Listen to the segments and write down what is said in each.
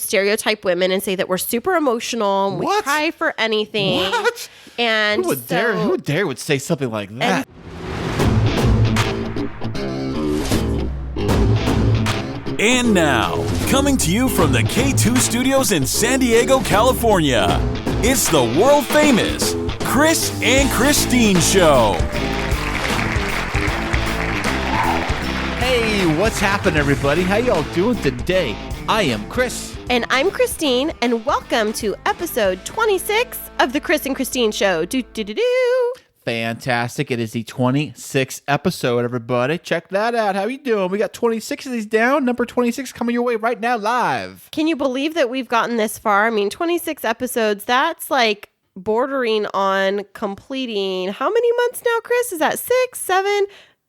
stereotype women and say that we're super emotional and we cry for anything. What? And Who would dare would say something like that? And now, coming to you from the K2 studios in San Diego, California, it's the world famous Chris and Kristine Show. Hey, what's happening, everybody? How y'all doing today? I am Chris. And I'm Kristine, and welcome to episode 26 of the Chris and Kristine Show. Do-do-do-do. Fantastic. It is the 26th episode, everybody. Check that out. How you doing? We got 26 of these down. Number 26 coming your way right now live. Can you believe that we've gotten this far? I mean, 26 episodes, that's like bordering on completing how many months now, Chris? Is that 6, 7? I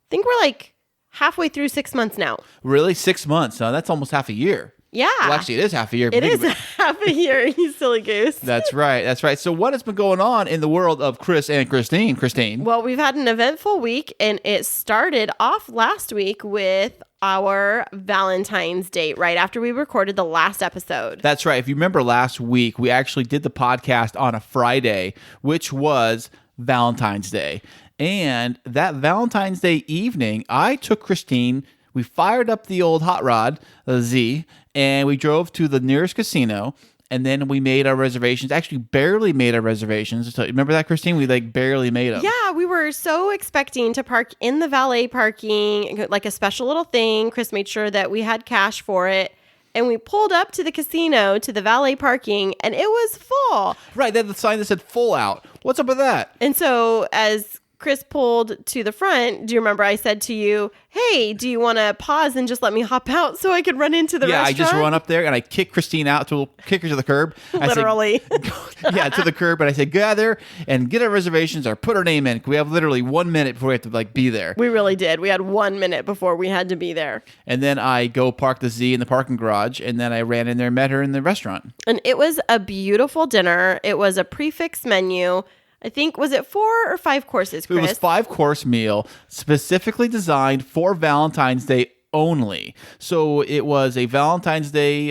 think we're like halfway through 6 months now. Really? 6 months? That's almost half a year. Yeah. Well, actually, it is half a year. It is half a year, you silly goose. That's right. That's right. So what has been going on in the world of Chris and Kristine? Kristine? Well, we've had an eventful week, and it started off last week with our Valentine's date right after we recorded the last episode. That's right. If you remember last week, we actually did the podcast on a Friday, which was Valentine's Day. And that Valentine's Day evening, I took Kristine, we fired up the old hot rod, the Z, and we drove to the nearest casino, and then we made our reservations. Actually, barely made our reservations. So, remember that, Kristine? We barely made them. Yeah, we were so expecting to park in the valet parking, like a special little thing. Chris made sure that we had cash for it. And we pulled up to the casino, to the valet parking, and it was full. Right, they had the sign that said full out. What's up with that? And so as Chris pulled to the front, do you remember I said to you, hey, do you want to pause and just let me hop out so I could run into the restaurant? Yeah, I just run up there and I kick Kristine out, kick her to the curb. Literally. To the curb. And I said, gather and get our reservations or put our name in. We have literally 1 minute before we have to be there. We really did. We had 1 minute before we had to be there. And then I go park the Z in the parking garage. And then I ran in there and met her in the restaurant. And it was a beautiful dinner. It was a prix menu. I think, was it 4 or 5 courses, Chris? It was 5-course meal, specifically designed for Valentine's Day only. So it was a Valentine's Day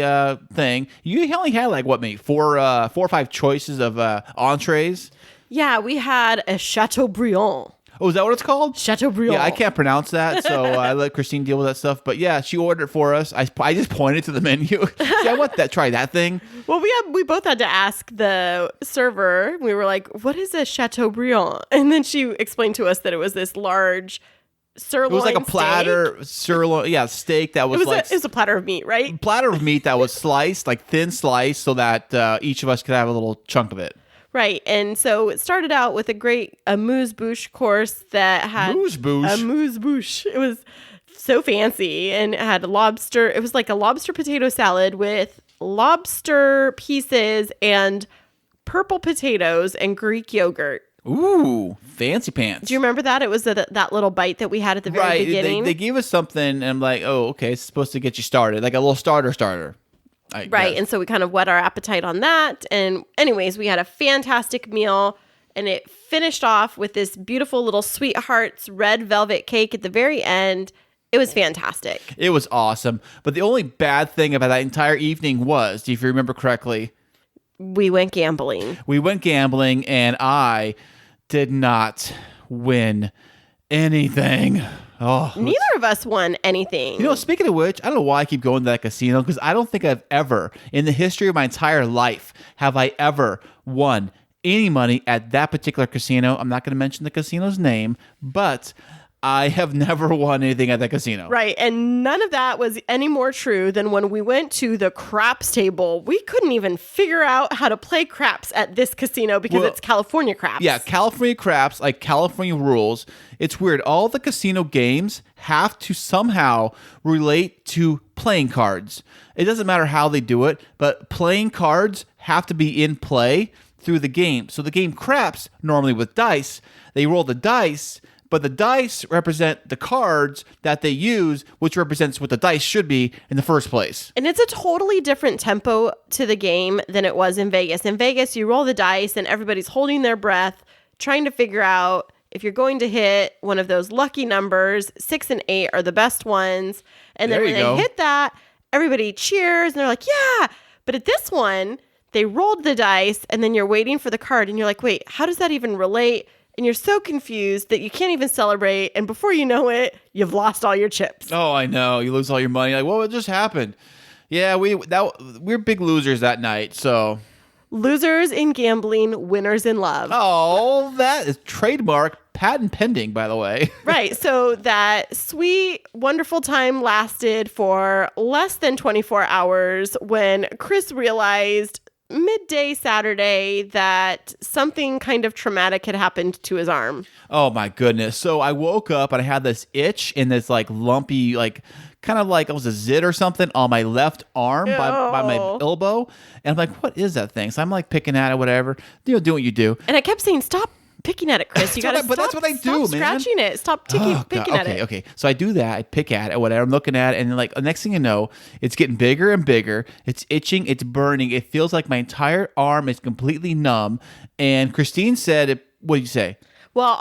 thing. You only had maybe 4 or 5 choices of entrees? Yeah, we had a Chateaubriand. Oh, is that what it's called? Chateaubriand. Yeah, I can't pronounce that, so I let Kristine deal with that stuff. But yeah, she ordered it for us. I just pointed to the menu. See, I want that. Try that thing. Well, we both had to ask the server. We were like, "What is a Chateaubriand?" And then she explained to us that it was this large sirloin. It was like a platter steak. Sirloin, steak that was it was a platter of meat, right? Platter of meat that was sliced, thin sliced, so that each of us could have a little chunk of it. Right, and so it started out with a amuse-bouche course that had... Amuse-bouche? Amuse-bouche. It was so fancy, and it had lobster. It was like a lobster potato salad with lobster pieces and purple potatoes and Greek yogurt. Ooh, fancy pants. Do you remember that? It was that little bite that we had at the very beginning. They gave us something, and I'm like, oh, okay, it's supposed to get you started, like a little starter. Right, and so we kind of whet our appetite on that. And anyways, we had a fantastic meal, and it finished off with this beautiful little Sweethearts red velvet cake at the very end. It was fantastic. It was awesome. But the only bad thing about that entire evening was, if you remember correctly, we went gambling. And I did not win anything. Oh, neither of us won anything. Speaking of which, I don't know why I keep going to that casino, because I don't think I've ever, in the history of my entire life, have I ever won any money at that particular casino. I'm not going to mention the casino's name, but I have never won anything at that casino. Right, and none of that was any more true than when we went to the craps table. We couldn't even figure out how to play craps at this casino because it's California craps. Yeah, California craps, like California rules. It's weird. All the casino games have to somehow relate to playing cards. It doesn't matter how they do it, but playing cards have to be in play through the game. So the game craps, normally with dice, they roll the dice, but the dice represent the cards that they use, which represents what the dice should be in the first place. And it's a totally different tempo to the game than it was in Vegas. In Vegas, you roll the dice and everybody's holding their breath, trying to figure out if you're going to hit one of those lucky numbers. 6 and 8 are the best ones. And then when they hit that, everybody cheers and they're like, yeah, But at this one, they rolled the dice and then you're waiting for the card and you're like, wait, how does that even relate? And you're so confused that you can't even celebrate. And before you know it, you've lost all your chips. Oh, I know. You lose all your money. Like, what just happened? Yeah, we're big losers that night. So Losers in gambling, winners in love. oh, that is trademark, patent pending, by the way. Right. So that sweet, wonderful time lasted for less than 24 hours when Chris realized midday Saturday that something kind of traumatic had happened to his arm. Oh my goodness. So I woke up and I had this itch and this like lumpy, like kind of like it was a zit or something on my left arm by my elbow. And I'm like, what is that thing? So I'm like picking at it, whatever. Do what you do. And I kept saying, stop picking at it, Chris. You got to stop. But that's what I do, stop man. scratching it. Stop picking at it. Okay. So I do that. I pick at it, whatever. I'm looking at it, and like the next thing you know, it's getting bigger and bigger. It's itching. It's burning. It feels like my entire arm is completely numb. And Kristine said, "What did you say?" Well,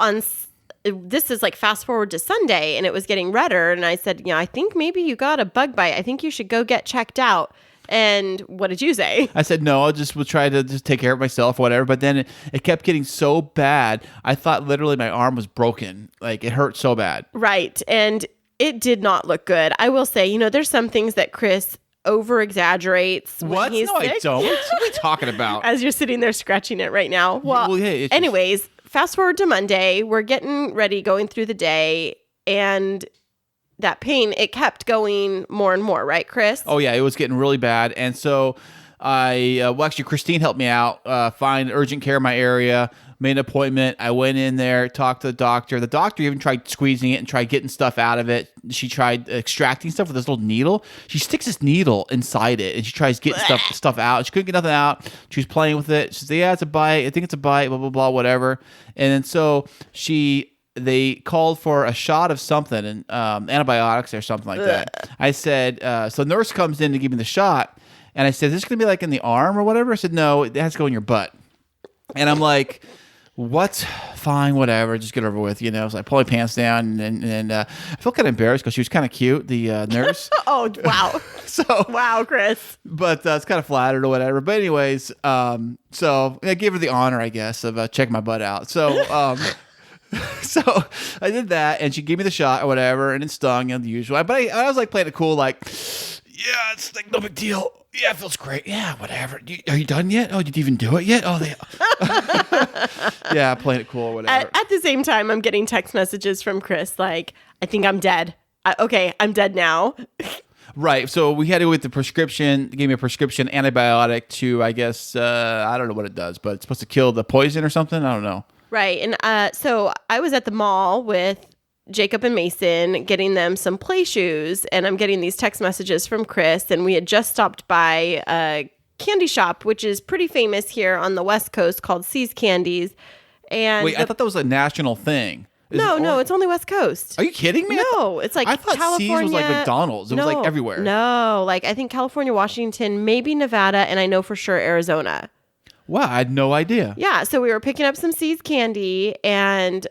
this is like fast forward to Sunday, and it was getting redder. And I said, I think maybe you got a bug bite. I think you should go get checked out. And what did you say? I said, no, we'll try to just take care of myself or whatever. But then it kept getting so bad. I thought literally my arm was broken. Like it hurt so bad. Right. And it did not look good. I will say, there's some things that Chris over exaggerates when What? he's No, sick. I don't. What are we talking about? As you're sitting there scratching it right now. Well, hey, it's anyways, fast forward to Monday. We're getting ready, going through the day. And that pain, it kept going more and more, right, Chris? Oh, yeah, it was getting really bad. And so actually, Kristine helped me out, find urgent care in my area, made an appointment. I went in there, talked to the doctor. The doctor even tried squeezing it and tried getting stuff out of it. She tried extracting stuff with this little needle. She sticks this needle inside it, and she tries getting stuff out. She couldn't get nothing out. She was playing with it. She said, yeah, it's a bite. I think it's a bite, blah, blah, blah, whatever. And then so they called for a shot of something, and antibiotics or something like that. I said, so the nurse comes in to give me the shot, and I said, is this going to be like in the arm or whatever? I said, no, it has to go in your butt. And I'm like, what? Fine, whatever, just get it over with, So I pull my pants down, and I felt kind of embarrassed because she was kind of cute, the nurse. Oh, wow. Wow, Chris. But it's kind of flattered or whatever. But anyways, so I gave her the honor, I guess, of checking my butt out. So so I did that, and she gave me the shot or whatever, and it stung, the usual. But I was like playing it cool, like, yeah, it's like no big deal. Yeah, it feels great. Yeah, whatever. Are you done yet? Oh, did you even do it yet? Oh, yeah, playing it cool or whatever. At the same time, I'm getting text messages from Chris like, I think I'm dead. Okay, I'm dead now. Right. So we had to go get the prescription. Gave me a prescription antibiotic to, I guess, I don't know what it does, but it's supposed to kill the poison or something. I don't know. Right. And so I was at the mall with Jacob and Mason getting them some play shoes, and I'm getting these text messages from Chris, and we had just stopped by a candy shop, which is pretty famous here on the West Coast called C's Candies. And wait, I thought that was a national thing. No, it's only West Coast. Are you kidding me? No, it's like I thought California. C's was like McDonald's. It was like everywhere. No, like I think California, Washington, maybe Nevada, and I know for sure Arizona. Wow, I had no idea. Yeah, so we were picking up some C's candy, and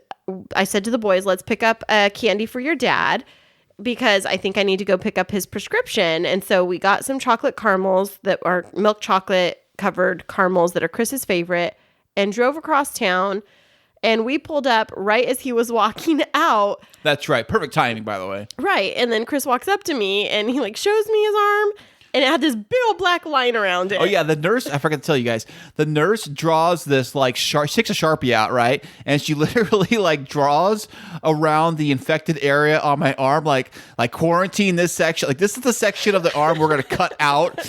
I said to the boys, let's pick up a candy for your dad because I think I need to go pick up his prescription. And so we got some chocolate caramels that are milk chocolate covered caramels that are Chris's favorite, and drove across town. And we pulled up right as he was walking out. That's right. Perfect timing, by the way. Right. And then Chris walks up to me and he shows me his arm. And it had this big old black line around it. Oh, yeah. The nurse, I forgot to tell you guys, the nurse draws this sticks a Sharpie out, right? And she literally draws around the infected area on my arm, like quarantine this section. Like this is the section of the arm we're going to cut out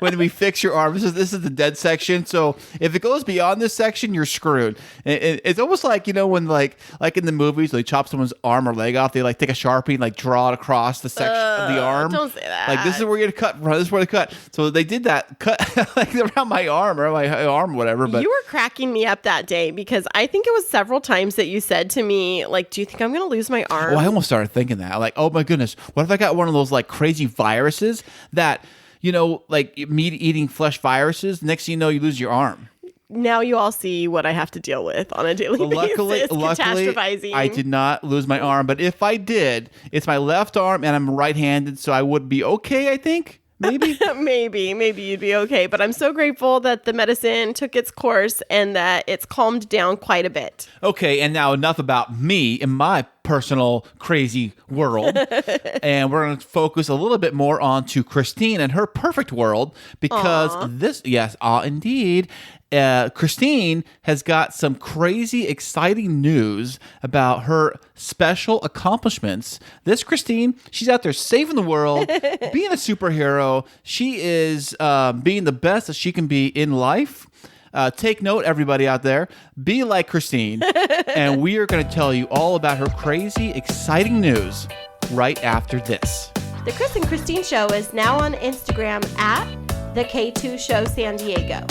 when we fix your arm. This is the dead section. So if it goes beyond this section, you're screwed. It's almost like, when like in the movies, they chop someone's arm or leg off. They take a Sharpie and draw it across the section of the arm. Don't say that. This is where you're going to cut. This is where they cut. So they did that cut around my arm or or whatever. But you were cracking me up that day because I think it was several times that you said to me, do you think I'm going to lose my arm? Well, I almost started thinking that. Oh my goodness, what if I got one of those crazy viruses that, meat eating flesh viruses? Next thing you know, you lose your arm. Now you all see what I have to deal with on a daily basis. Luckily, catastrophizing. I did not lose my arm. But if I did, it's my left arm and I'm right-handed, so I would be okay, I think. maybe. Maybe you'd be okay. But I'm so grateful that the medicine took its course and that it's calmed down quite a bit. Okay, and now enough about me and my personal crazy world. And we're going to focus a little bit more onto Kristine and her perfect world because indeed. Kristine has got some crazy, exciting news about her special accomplishments. This Kristine, she's out there saving the world, being a superhero. She is being the best that she can be in life. Take note, everybody out there. Be like Kristine. And we are going to tell you all about her crazy, exciting news right after this. The Chris and Kristine Show is now on Instagram at the K2 Show San Diego.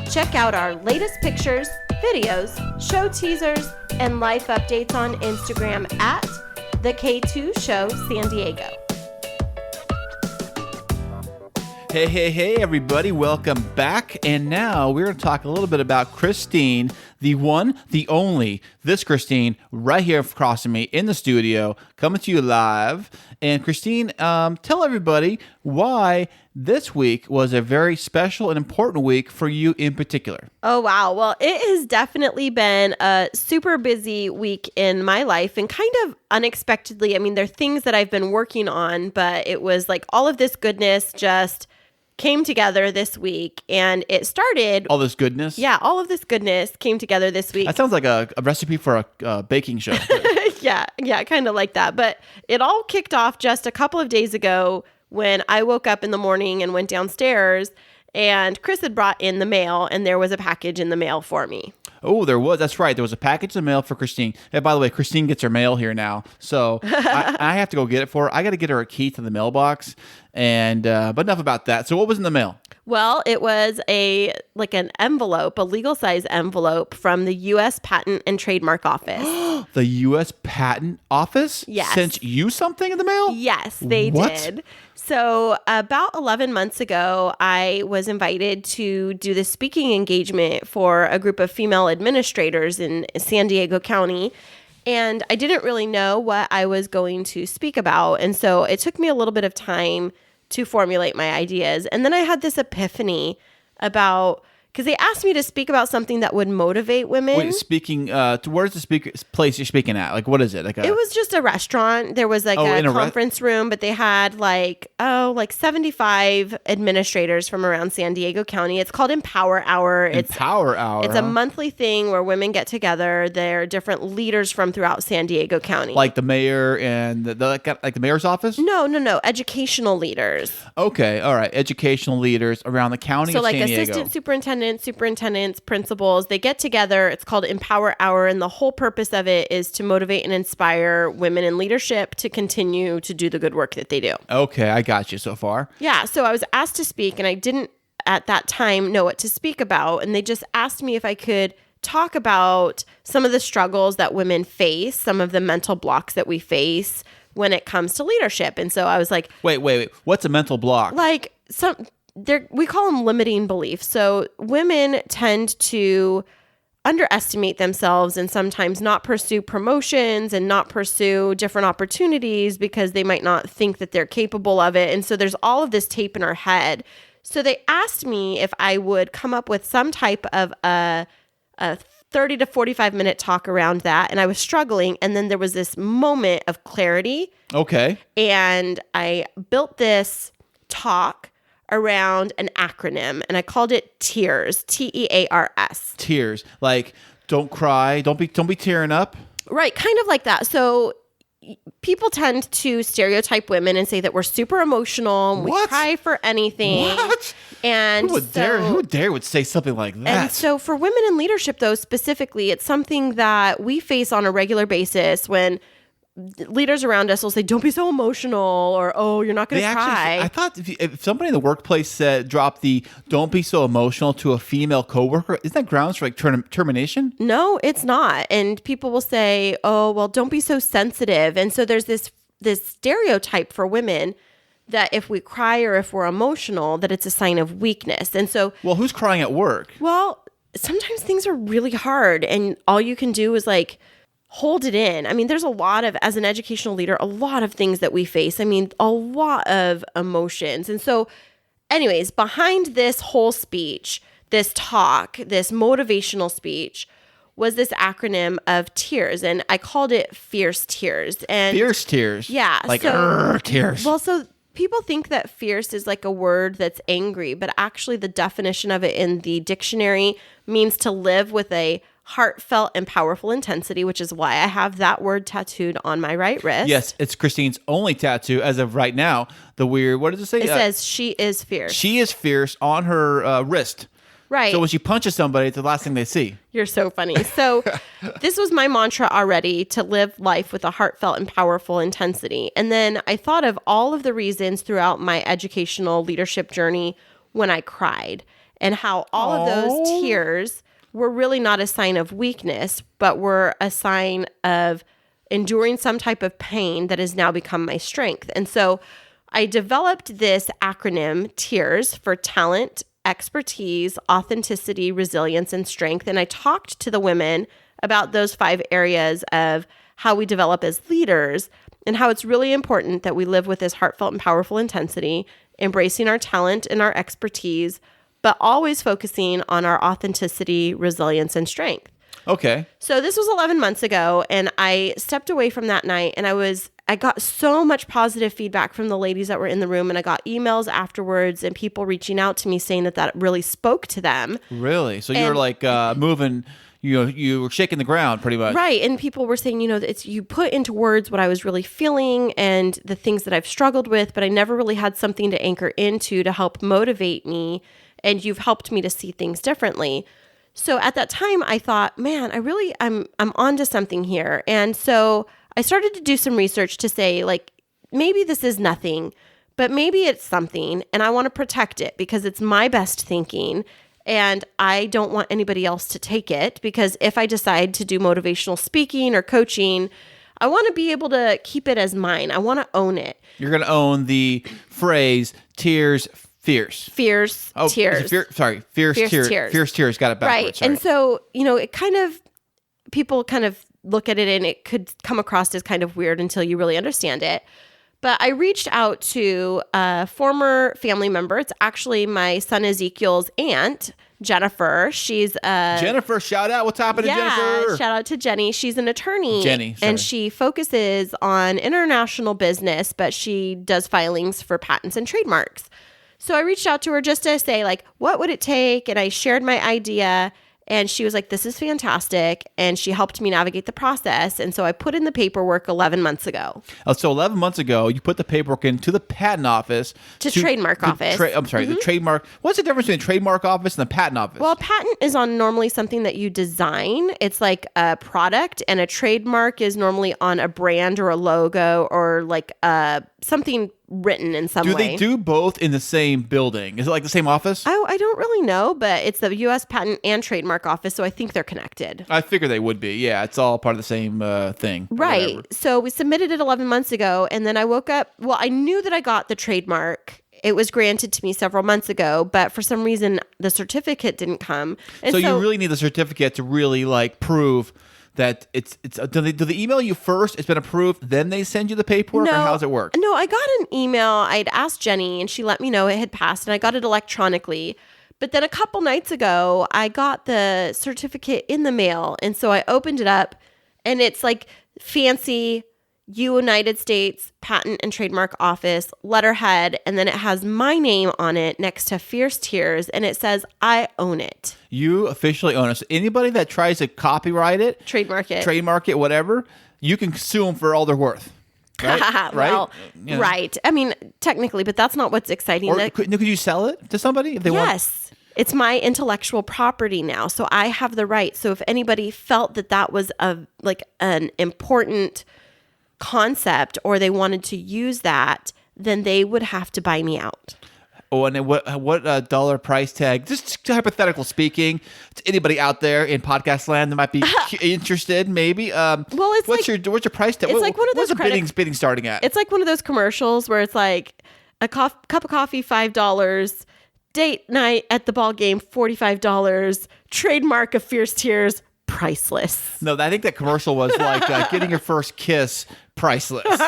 Check out our latest pictures, videos, show teasers, and life updates on Instagram at the K2 Show San Diego. Hey, everybody. Welcome back. And now we're going to talk a little bit about Kristine, the one, the only, this Kristine right here across from me in the studio, coming to you live. And Kristine, tell everybody why this week was a very special and important week for you in particular. Oh, wow. Well, it has definitely been a super busy week in my life and kind of unexpectedly. I mean, there are things that I've been working on, but it was like all of this goodness just came together this week, and it started... All this goodness? Yeah, all of this goodness came together this week. That sounds like a recipe for a baking show. Yeah, kind of like that. But it all kicked off just a couple of days ago when I woke up in the morning and went downstairs, and Chris had brought in the mail, and there was a package in the mail for me. Oh, there was. That's right. There was a package of mail for Kristine. Hey, by the way, Kristine gets her mail here now, so I have to go get it for her. I got to get her a key to the mailbox, and but enough about that. So, what was in the mail? Well, it was an envelope, a legal size envelope from the U.S. Patent and Trademark Office. The U.S. Patent Office? Yes. Sent you something in the mail? Yes, they did. So about 11 months ago, I was invited to do the speaking engagement for a group of female administrators in San Diego County. And I didn't really know what I was going to speak about. And so it took me a little bit of time to formulate my ideas. And then I had this epiphany about... Because they asked me to speak about something that would motivate women. Wait, speaking, where's the place you're speaking at? Like, what is it? It was just a restaurant. There was like a conference room, but they had like 75 administrators from around San Diego County. It's called Empower Hour. Empower Hour. It's a monthly thing where women get together. They're different leaders from throughout San Diego County. Like the mayor and like the mayor's office? No. Educational leaders. Okay, all right. Educational leaders around the county of San Diego. So like assistant superintendents, principals, they get together. It's called Empower Hour, and the whole purpose of it is to motivate and inspire women in leadership to continue to do the good work that they do. Okay, I got you so far. Yeah, so I was asked to speak, and I didn't at that time know what to speak about, and they just asked me if I could talk about some of the struggles that women face, some of the mental blocks that we face when it comes to leadership. And so I was like... Wait. What's a mental block? Like we call them limiting beliefs. So women tend to underestimate themselves and sometimes not pursue promotions and not pursue different opportunities because they might not think that they're capable of it. And so there's all of this tape in our head. So they asked me if I would come up with some type of a 30 to 45 minute talk around that. And I was struggling. And then there was this moment of clarity. Okay. And I built this talk around an acronym, and I called it TEARS, TEARS. TEARS, like don't cry, don't be tearing up. Right, kind of like that. So people tend to stereotype women and say that we're super emotional, and we cry for anything. What? And who dare would say something like that? And so for women in leadership, though, specifically, it's something that we face on a regular basis when leaders around us will say, don't be so emotional, or, oh, you're not going to cry. I thought if somebody in the workplace dropped the don't be so emotional to a female coworker, isn't that grounds for like termination? No, it's not. And people will say, oh, well, don't be so sensitive. And so there's this stereotype for women that if we cry or if we're emotional, that it's a sign of weakness. And so... Well, who's crying at work? Well, sometimes things are really hard, and all you can do is like... hold it in. I mean, there's a lot of, as an educational leader, a lot of things that we face. I mean, a lot of emotions. And so anyways, behind this whole speech, this talk, this motivational speech was this acronym of tears. And I called it Fierce Tears. And Fierce tears. Yeah. Like, tears. Well, so people think that fierce is like a word that's angry, but actually the definition of it in the dictionary means to live with a heartfelt and powerful intensity, which is why I have that word tattooed on my right wrist. Yes, it's Kristine's only tattoo as of right now. The weird, what does it say? It says she is fierce. She is fierce on her wrist. Right. So when she punches somebody, it's the last thing they see. You're so funny. So this was my mantra already, to live life with a heartfelt and powerful intensity. And then I thought of all of the reasons throughout my educational leadership journey when I cried, and how all of those tears were really not a sign of weakness, but were a sign of enduring some type of pain that has now become my strength. And so I developed this acronym, TEARS, for talent, expertise, authenticity, resilience, and strength. And I talked to the women about those 5 areas of how we develop as leaders, and how it's really important that we live with this heartfelt and powerful intensity, embracing our talent and our expertise, but always focusing on our authenticity, resilience, and strength. Okay. So this was 11 months ago, and I stepped away from that night, and I got so much positive feedback from the ladies that were in the room, and I got emails afterwards and people reaching out to me saying that really spoke to them. Really? So you were like moving, you were shaking the ground pretty much. Right. And people were saying, it's you put into words what I was really feeling and the things that I've struggled with, but I never really had something to anchor into to help motivate me. And you've helped me to see things differently. So at that time, I thought, man, I'm onto something here. And so I started to do some research to say, like, maybe this is nothing, but maybe it's something, and I want to protect it because it's my best thinking, and I don't want anybody else to take it, because if I decide to do motivational speaking or coaching, I want to be able to keep it as mine. I want to own it. You're going to own the phrase tears fierce. Fierce tears. Fierce tears. Fierce tears. Got it backwards. Right. Sorry. And so, it kind of, people kind of look at it and it could come across as kind of weird until you really understand it. But I reached out to a former family member. It's actually my son Ezekiel's aunt, Jennifer. She's Jennifer, shout out. What's happening, Jennifer? Shout out to Jenny. She's an attorney. Jenny, sorry. And she focuses on international business, but she does filings for patents and trademarks. So I reached out to her just to say, like, what would it take? And I shared my idea. And she was like, this is fantastic. And she helped me navigate the process. And so I put in the paperwork 11 months ago. Oh, so 11 months ago, you put the paperwork into the patent office. To trademark office. The trademark. What's the difference between the trademark office and the patent office? Well, a patent is on normally something that you design. It's like a product. And a trademark is normally on a brand or a logo or like something written in some way. Do they do both in the same building? Is it like the same office? Oh, I don't really know, but it's the U.S. Patent and Trademark Office, so I think they're connected. I figure they would be. Yeah, it's all part of the same thing. Right. Whatever. So we submitted it 11 months ago, and then I woke up. Well, I knew that I got the trademark. It was granted to me several months ago, but for some reason, the certificate didn't come. And so you really need the certificate to really like prove that it's do they email you first? It's been approved, then they send you the paperwork, or how does it work? No, I got an email. I'd asked Jenny, and she let me know it had passed, and I got it electronically. But then a couple nights ago, I got the certificate in the mail, and so I opened it up, and it's like fancy United States Patent and Trademark Office letterhead, and then it has my name on it next to Fierce Tears, and it says, I own it. You officially own it. So anybody that tries to copyright it, trademark it, whatever, you can sue them for all they're worth. Right? Well, right? Right. I mean, technically, but that's not what's exciting. Or could you sell it to somebody if they want? Yes. It's my intellectual property now, so I have the right. So if anybody felt that was an important concept, or they wanted to use that, then they would have to buy me out. Oh, and what dollar price tag? Just hypothetical speaking, to anybody out there in podcast land that might be interested, maybe. Well, it's what's your price tag? It's like one of those what's the bidding starting at? It's like one of those commercials where it's like a cup of coffee $5, date night at the ball game $45, trademark of Fierce Tears priceless. No, I think that commercial was like getting your first kiss priceless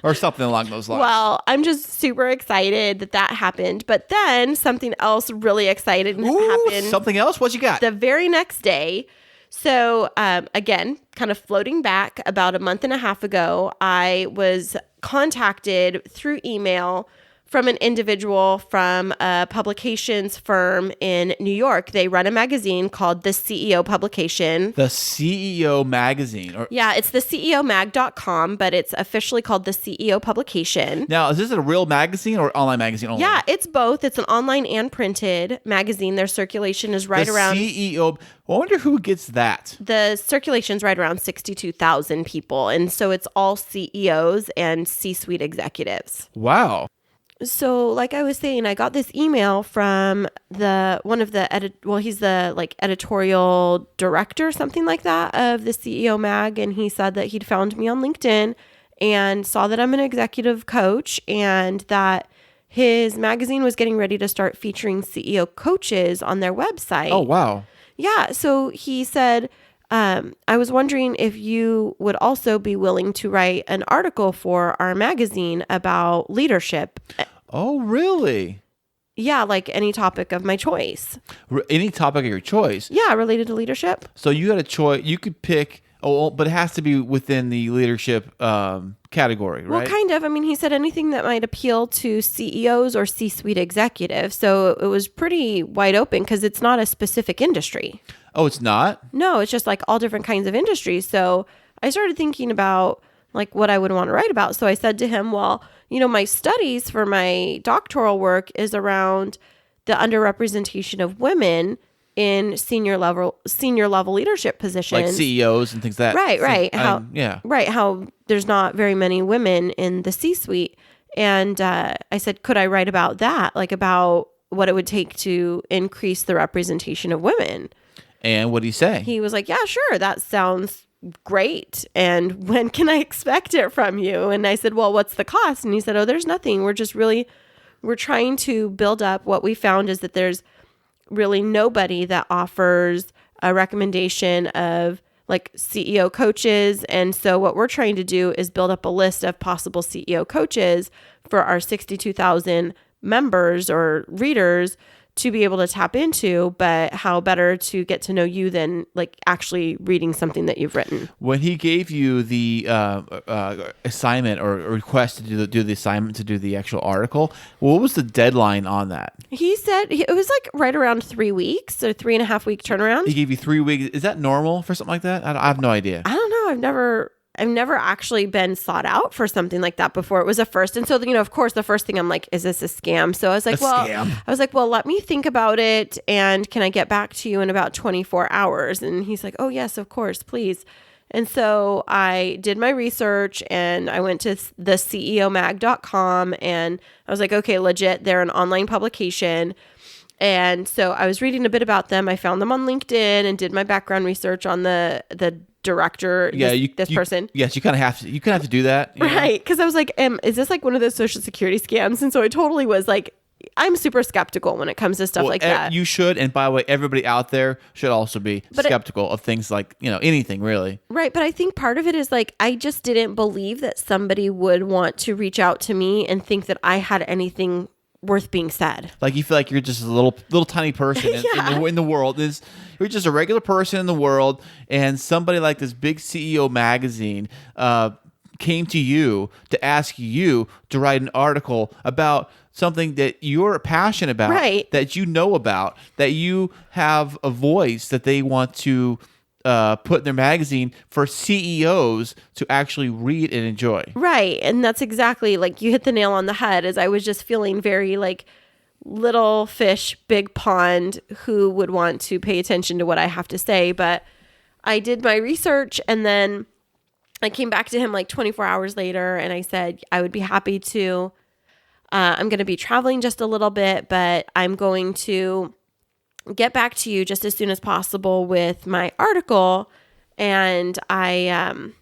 or something along those lines. Well, I'm just super excited that happened. But then something else really exciting happened. Something else? What you got? The very next day. So again, kind of floating back about a month and a half ago, I was contacted through email from an individual from a publications firm in New York. They run a magazine called the CEO Publication. The CEO Magazine. Yeah, it's the CEOmag.com, but it's officially called the CEO Publication. Now, is this a real magazine or online magazine only? Yeah, it's both. It's an online and printed magazine. Their circulation is right around... CEO... I wonder who gets that. The circulation's right around 62,000 people. And so it's all CEOs and C-suite executives. Wow. So, like I was saying, I got this email from he's the editorial director, something like that, of the CEO Mag, and he said that he'd found me on LinkedIn and saw that I'm an executive coach and that his magazine was getting ready to start featuring CEO coaches on their website. Oh, wow. Yeah. So he said, I was wondering if you would also be willing to write an article for our magazine about leadership. Oh, really? Yeah, like any topic of my choice. Any topic of your choice? Yeah, related to leadership. So you got a choice. You could pick, but it has to be within the leadership category, right? Well, kind of. I mean, he said anything that might appeal to CEOs or C-suite executives. So it was pretty wide open because it's not a specific industry. Oh, it's not? No, it's just like all different kinds of industries. So I started thinking about like what I would want to write about. So I said to him, well, my studies for my doctoral work is around the underrepresentation of women in senior level leadership positions. Like CEOs and things like that. Right. How there's not very many women in the C-suite. And I said, could I write about that? Like about what it would take to increase the representation of women. And what did he say? He was like, yeah, sure. That sounds great. And when can I expect it from you? And I said, well, what's the cost? And he said, oh, there's nothing. We're trying to build up. What we found is that there's really nobody that offers a recommendation of like CEO coaches. And so what we're trying to do is build up a list of possible CEO coaches for our 62,000 members or readers to be able to tap into, but how better to get to know you than like actually reading something that you've written. When he gave you the assignment or request to do the assignment to do the actual article, what was the deadline on that? He said it was like right around 3 weeks, so 3.5 week turnaround. He gave you 3 weeks. Is that normal for something like that? I have no idea. I don't know. I've never actually been sought out for something like that before. It was a first. And so, of course, the first thing I'm like, is this a scam? So I was like, well, let me think about it. And can I get back to you in about 24 hours? And he's like, oh, yes, of course, please. And so I did my research and I went to the CEOmag.com and I was like, okay, legit. They're an online publication. And so I was reading a bit about them. I found them on LinkedIn and did my background research on the director, this person. Yes, you kind of have to. You kind of have to do that, right? Because I was like, is this like one of those Social Security scams? And so I totally was like, I'm super skeptical when it comes to stuff like that. You should, and by the way, everybody out there should also be skeptical of things like anything really. Right, but I think part of it is like I just didn't believe that somebody would want to reach out to me and think that I had anything worth being said. Like you feel like you're just a little tiny person in the world. You're just a regular person in the world, and somebody like this big CEO magazine came to you to ask you to write an article about something that you're passionate about, right? That you know about, that you have a voice that they want to put in their magazine for CEOs to actually read and enjoy. Right. And that's exactly like you hit the nail on the head, as I was just feeling very like little fish, big pond, who would want to pay attention to what I have to say. But I did my research and then I came back to him like 24 hours later and I said, I would be happy to, I'm going to be traveling just a little bit, but I'm going to get back to you just as soon as possible with my article. And I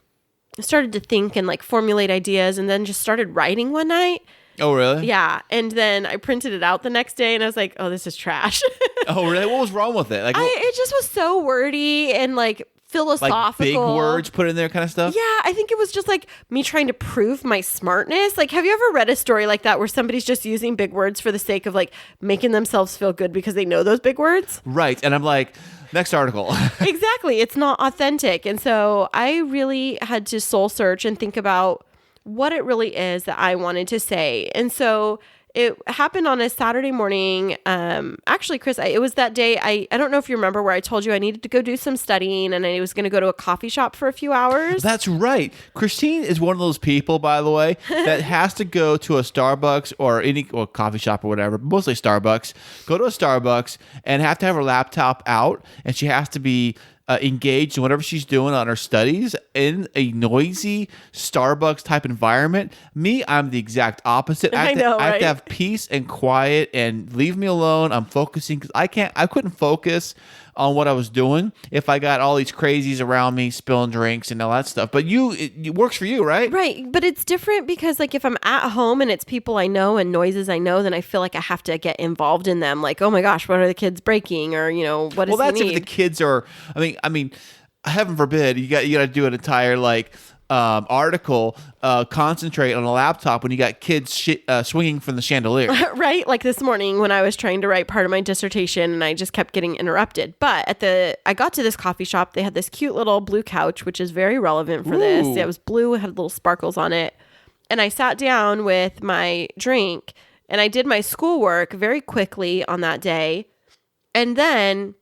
started to think and like formulate ideas and then just started writing one night. Oh, really? Yeah. And then I printed it out the next day and I was like, oh, this is trash. Oh, really? What was wrong with it? Like, it just was so wordy and like philosophical. Like big words put in there kind of stuff? Yeah, I think it was just like me trying to prove my smartness. Like, have you ever read a story like that where somebody's just using big words for the sake of like making themselves feel good because they know those big words? Right. And I'm like, next article. Exactly. It's not authentic. And so I really had to soul search and think about what it really is that I wanted to say. And so it happened on a Saturday morning. Actually, Chris, it was that day. I don't know if you remember where I told you I needed to go do some studying and I was going to go to a coffee shop for a few hours. That's right. Kristine is one of those people, by the way, that has to go to a Starbucks or coffee shop or whatever, mostly Starbucks, go to a Starbucks and have to have her laptop out, and she has to be engaged in whatever she's doing on her studies in a noisy Starbucks type environment. Me, I'm the exact opposite. I have to have peace and quiet and leave me alone. I'm focusing because I couldn't focus on what I was doing if I got all these crazies around me spilling drinks and all that stuff. But it works for you, right? Right. But it's different because like if I'm at home and it's people I know and noises I know, then I feel like I have to get involved in them. Like, oh my gosh, what are the kids breaking? Or, what does Well, that's he need? if the kids are, I mean, heaven forbid, you got to do an entire like article, concentrate on a laptop when you got kids swinging from the chandelier. Right? Like this morning when I was trying to write part of my dissertation and I just kept getting interrupted. But I got to this coffee shop. They had this cute little blue couch, which is very relevant for this. It was blue, it had little sparkles on it. And I sat down with my drink and I did my schoolwork very quickly on that day. And then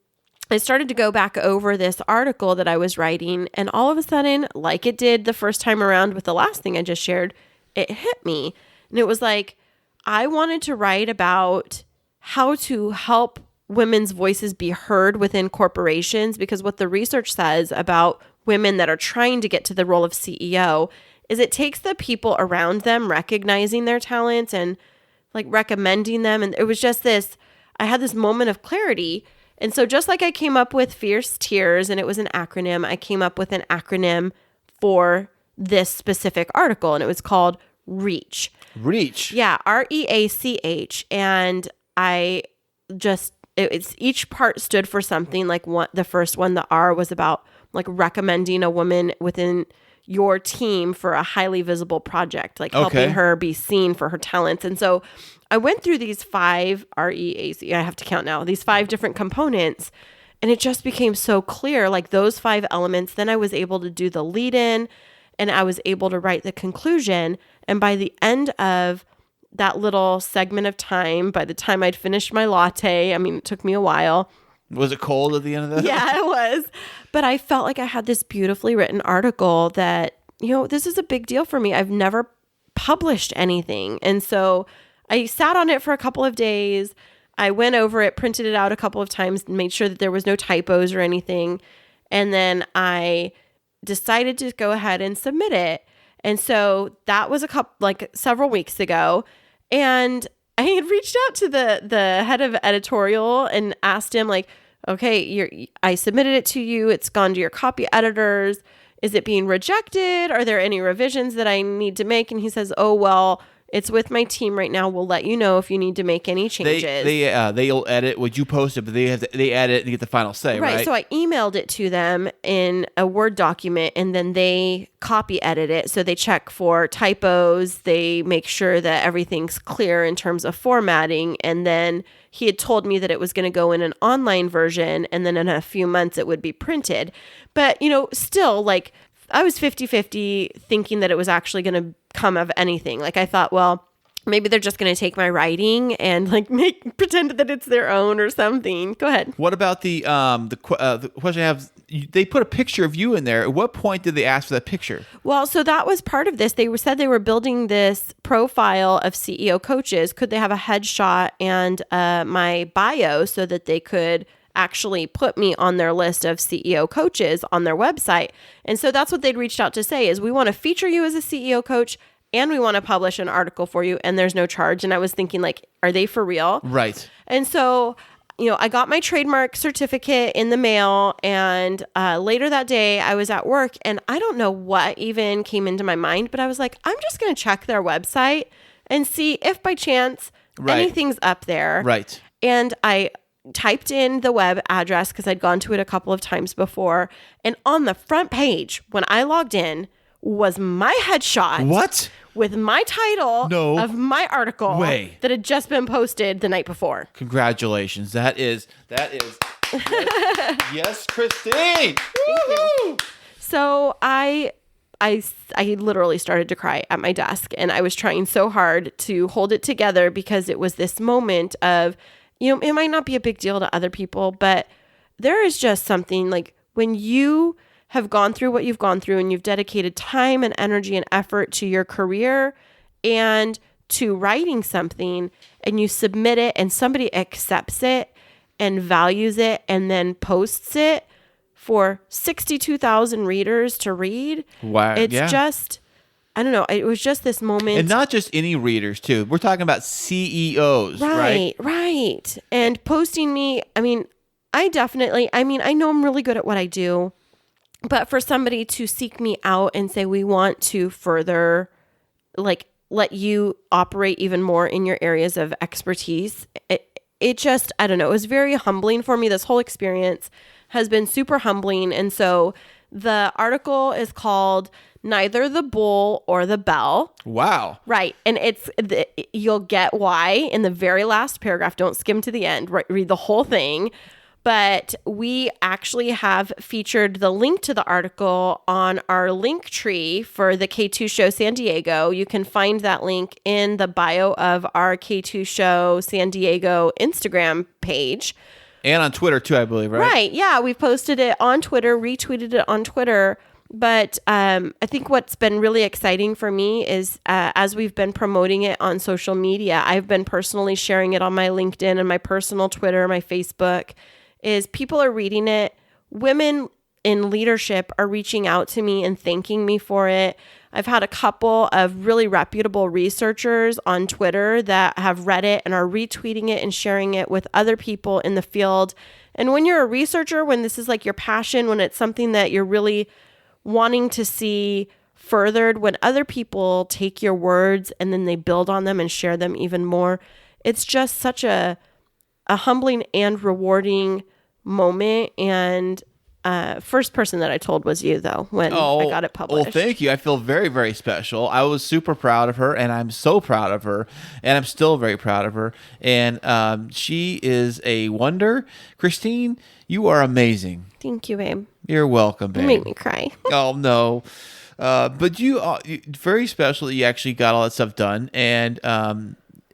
I started to go back over this article that I was writing, and all of a sudden, like it did the first time around with the last thing I just shared, it hit me. And it was like, I wanted to write about how to help women's voices be heard within corporations, because what the research says about women that are trying to get to the role of CEO is it takes the people around them recognizing their talents and like recommending them. And it was just I had this moment of clarity. And so just like I came up with Fierce Tears, and it was an acronym, I came up with an acronym for this specific article, and it was called REACH. REACH. Yeah, REACH. And it's each part stood for something. Like the first one, the R, was about like recommending a woman within your team for a highly visible project, like helping her be seen for her talents. And so I went through these 5 REAC, I have to count now, these 5 different components, and it just became so clear, like those 5 elements. Then I was able to do the lead in and I was able to write the conclusion. And by the end of that little segment of time, by the time I'd finished my latte, it took me a while. Was it cold at the end of that? Yeah, it was. But I felt like I had this beautifully written article that, this is a big deal for me. I've never published anything. And so I sat on it for a couple of days. I went over it, printed it out a couple of times, made sure that there was no typos or anything. And then I decided to go ahead and submit it. And so that was several weeks ago. And I had reached out to the head of editorial and asked him like, okay, I submitted it to you. It's gone to your copy editors. Is it being rejected? Are there any revisions that I need to make? And he says, oh, well, it's with my team right now. We'll let you know if you need to make any changes. They'll edit what you posted, but they edit and get the final say, right? So I emailed it to them in a Word document, and then they copy edit it. So they check for typos. They make sure that everything's clear in terms of formatting. And then he had told me that it was going to go in an online version, and then in a few months it would be printed. But, still, like, I was 50-50 thinking that it was actually going to come of anything. Like I thought, well, maybe they're just going to take my writing and like pretend that it's their own or something. Go ahead. What about the question I have? They put a picture of you in there. At what point did they ask for that picture? Well, so that was part of this. They said they were building this profile of CEO coaches. Could they have a headshot and my bio so that they could actually put me on their list of CEO coaches on their website? And so that's what they'd reached out to say is we want to feature you as a CEO coach and we want to publish an article for you and there's no charge. And I was thinking like, are they for real? Right. And so, I got my trademark certificate in the mail and later that day I was at work and I don't know what even came into my mind, but I was like, I'm just going to check their website and see if by chance anything's up there. Right. And I typed in the web address because I'd gone to it a couple of times before. And on the front page, when I logged in, was my headshot. What? With my title of my article that had just been posted the night before. Congratulations. That is yes, Kristine. Thank you. So I literally started to cry at my desk, and I was trying so hard to hold it together because it was this moment of, it might not be a big deal to other people, but there is just something like when you have gone through what you've gone through and you've dedicated time and energy and effort to your career and to writing something, and you submit it and somebody accepts it and values it and then posts it for 62,000 readers to read. Wow. It's just, I don't know. It was just this moment. And not just any readers too. We're talking about CEOs, right? Right. And posting me, I know I'm really good at what I do. But for somebody to seek me out and say, we want to further, let you operate even more in your areas of expertise, it just, I don't know, it was very humbling for me. This whole experience has been super humbling. And so the article is called Neither the Bull or the Bell. Wow. Right. And you'll get why in the very last paragraph. Don't skim to the end. Read the whole thing. But we actually have featured the link to the article on our link tree for the K2 Show San Diego. You can find that link in the bio of our K2 Show San Diego Instagram page. And on Twitter too, I believe, right? Right. Yeah. We posted it on Twitter, retweeted it on Twitter. But I think what's been really exciting for me is as we've been promoting it on social media, I've been personally sharing it on my LinkedIn and my personal Twitter, my Facebook, is people are reading it. Women in leadership are reaching out to me and thanking me for it. I've had a couple of really reputable researchers on Twitter that have read it and are retweeting it and sharing it with other people in the field. And when you're a researcher, when this is like your passion, when it's something that you're really wanting to see furthered, when other people take your words and then they build on them and share them even more, it's just such a humbling and rewarding moment. And first person that I told was you, though, when I got it published. Well, thank you. I feel very, very special. I was super proud of her, and I'm so proud of her, and I'm still very proud of her. And she is a wonder. Kristine, you are amazing. Thank you, babe. You're welcome, babe. You make me cry. Oh, no. But you very special that you actually got all that stuff done. And,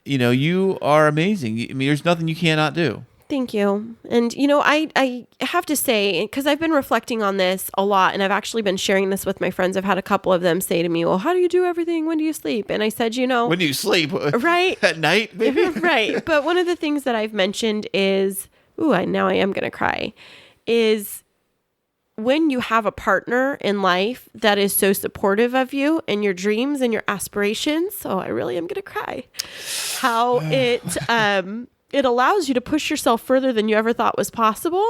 you are amazing. I mean, there's nothing you cannot do. Thank you. And, I have to say, because I've been reflecting on this a lot, and I've actually been sharing this with my friends. I've had a couple of them say to me, well, how do you do everything? When do you sleep? And I said, when do you sleep? Right. At night, maybe? Right. But one of the things that I've mentioned is, now I am going to cry, is when you have a partner in life that is so supportive of you and your dreams and your aspirations. I really am going to cry. How it allows you to push yourself further than you ever thought was possible,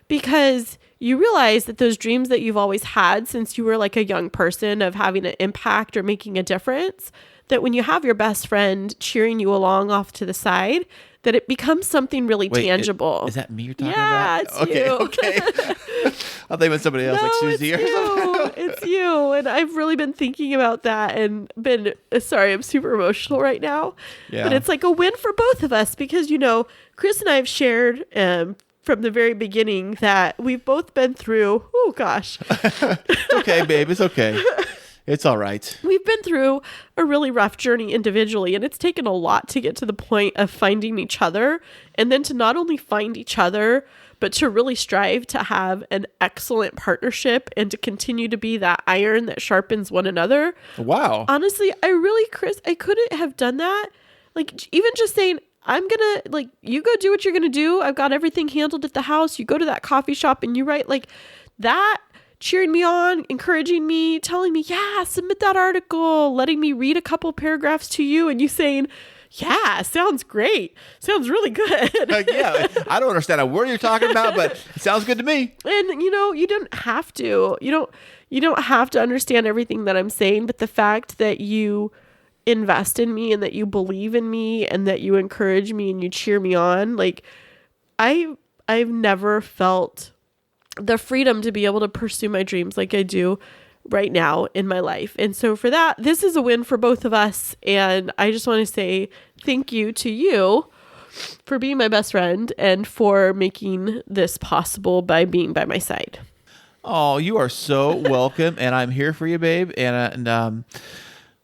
because you realize that those dreams that you've always had since you were like a young person of having an impact or making a difference, that when you have your best friend cheering you along off to the side, that it becomes something really tangible. Is that me you're talking about? It's you. Okay. I thought it was somebody else, no, like Susie or something. It's you. And I've really been thinking about that and been, sorry, I'm super emotional right now. Yeah. But it's like a win for both of us because, Chris and I have shared from the very beginning that we've both been through, It's okay, babe. It's okay. It's all right. We've been through a really rough journey individually, and it's taken a lot to get to the point of finding each other, and then to not only find each other, but to really strive to have an excellent partnership and to continue to be that iron that sharpens one another. Wow. Honestly, Chris, I couldn't have done that. Like, even just saying, I'm going to, you go do what you're going to do. I've got everything handled at the house. You go to that coffee shop and you write that. Cheering me on, encouraging me, telling me, yeah, submit that article, letting me read a couple paragraphs to you, and you saying, yeah, sounds great. Sounds really good. Yeah, I don't understand a word you're talking about, but it sounds good to me. And, you don't have to. You don't have to understand everything that I'm saying, but the fact that you invest in me and that you believe in me and that you encourage me and you cheer me on, I've never felt the freedom to be able to pursue my dreams like I do right now in my life. And so for that, this is a win for both of us. And I just want to say thank you to you for being my best friend and for making this possible by being by my side. Oh, you are so welcome, and I'm here for you, babe.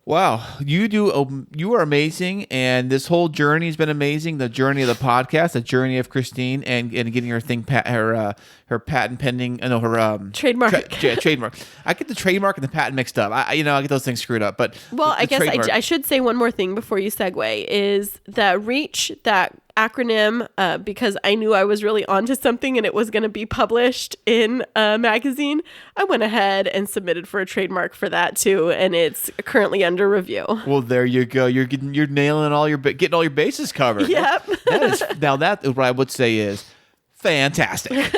Wow, you are amazing, and this whole journey has been amazing. The journey of the podcast, the journey of Kristine, and getting her thing, her patent pending, her Trademark. trademark. I get the trademark and the patent mixed up. I get those things screwed up. But well, the I guess trademark- I should say one more thing before you segue is that REACH, that acronym, because I knew I was really onto something and it was going to be published in a magazine. I went ahead and submitted for a trademark for that too, and it's currently under review. Well, there you go. You're nailing getting all your bases covered. Yep. That is what I would say is fantastic.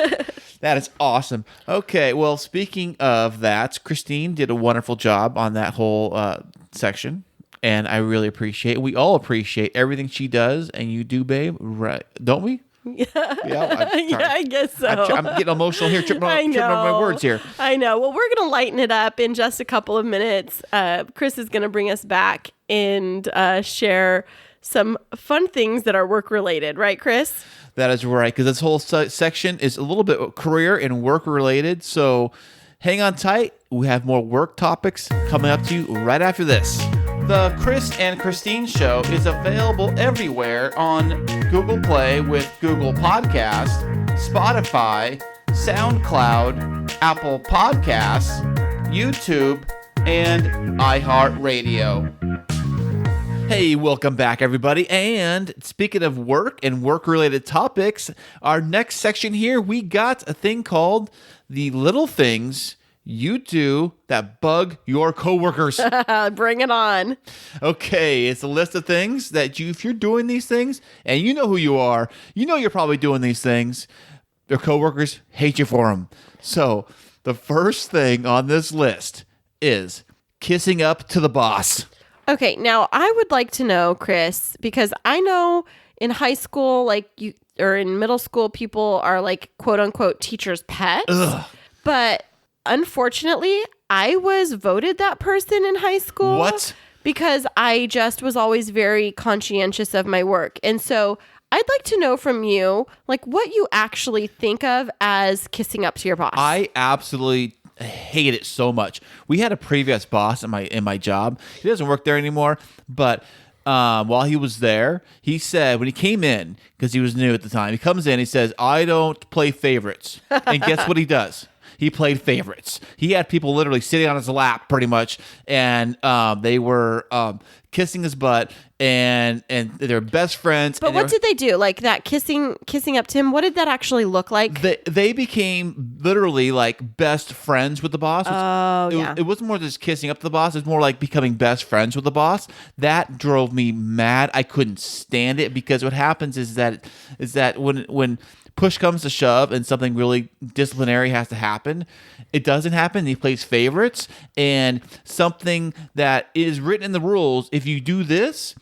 That is awesome. Okay, well, speaking of that, Kristine did a wonderful job on that whole section, and I really appreciate it. We all appreciate everything she does, and you do, babe, right? Don't we? Yeah, Yeah, I guess so. I'm getting emotional here, tripping over my words here. I know. Well, we're going to lighten it up in just a couple of minutes. Chris is going to bring us back and share some fun things that are work-related. Right, Chris? That is right, because this whole section is a little bit career and work-related, so hang on tight. We have more work topics coming up to you right after this. The Chris and Kristine Show is available everywhere on Google Play with Google Podcasts, Spotify, SoundCloud, Apple Podcasts, YouTube, and iHeartRadio. Hey, welcome back, everybody. And speaking of work and work-related topics, our next section here, we got a thing called the little things you do that bug your coworkers. Bring it on. Okay, it's a list of things that if you're doing these things, and you know who you are, you know you're probably doing these things, your coworkers hate you for them. So the first thing on this list is kissing up to the boss. Okay, now I would like to know, Chris, because I know in high school, or in middle school, people are like quote unquote teachers' pets. Ugh. But unfortunately, I was voted that person in high school. What? Because I just was always very conscientious of my work. And so I'd like to know from you, like, what you actually think of as kissing up to your boss. I absolutely hate it so much. We had a previous boss in my job. He doesn't work there anymore, but while he was there, he said when he came in, because he was new at the time, he comes in, he says, "I don't play favorites." And guess what he does? He played favorites. He had people literally sitting on his lap pretty much, and they were kissing his butt, and they're best friends. But what did they do? Like that kissing up to him, what did that actually look like? They became literally like best friends with the boss. It wasn't more just kissing up to the boss. It was more like becoming best friends with the boss. That drove me mad. I couldn't stand it, because what happens is that when push comes to shove and something really disciplinary has to happen, it doesn't happen. He plays favorites, and something that is written in the rules, if you do this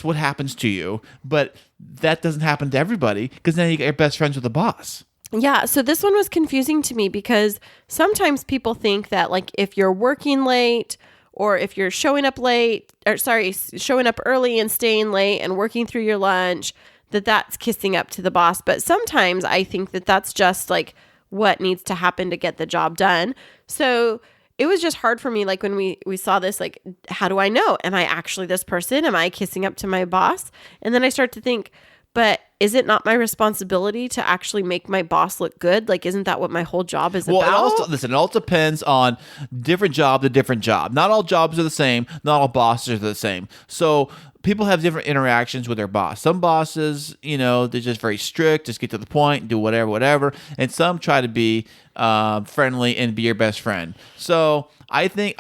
what happens to you. But that doesn't happen to everybody, because then you get your best friends with the boss. Yeah, so this one was confusing to me, because sometimes people think that like if you're working late, or if you're showing up early and staying late and working through your lunch, that's kissing up to the boss. But sometimes I think that that's just like what needs to happen to get the job done. So it was just hard for me, like when we saw this, like, how do I know? Am I actually this person? Am I kissing up to my boss? And then I start to think, but is it not my responsibility to actually make my boss look good? Like, isn't that what my whole job is about? It all depends on different job to different job. Not all jobs are the same. Not all bosses are the same. So people have different interactions with their boss. Some bosses, they're just very strict, just get to the point, do whatever. And some try to be friendly and be your best friend. So I think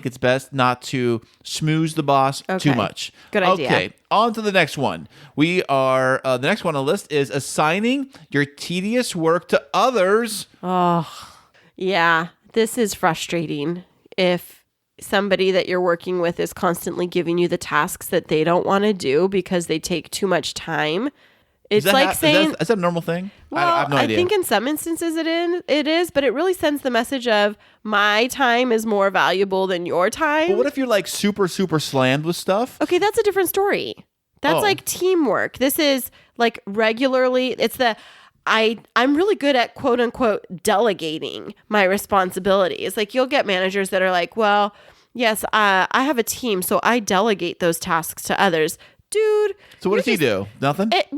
it's best not to schmooze the boss too much. Good idea. Okay, on to the next one. We are the next one on the list is assigning your tedious work to others. Oh, yeah. This is frustrating. If somebody that you're working with is constantly giving you the tasks that they don't want to do because they take too much time, It's like saying, is that a normal thing? well, I have no idea. think in some instances it is, but it really sends the message of my time is more valuable than your time. But what if you're like super, super slammed with stuff? Okay, that's a different story. That's like teamwork. This is like regularly, it's I'm really good at quote unquote delegating my responsibilities. Like you'll get managers that are like, well, yes, I have a team, so I delegate those tasks to others. Dude. So what does he do? Nothing? It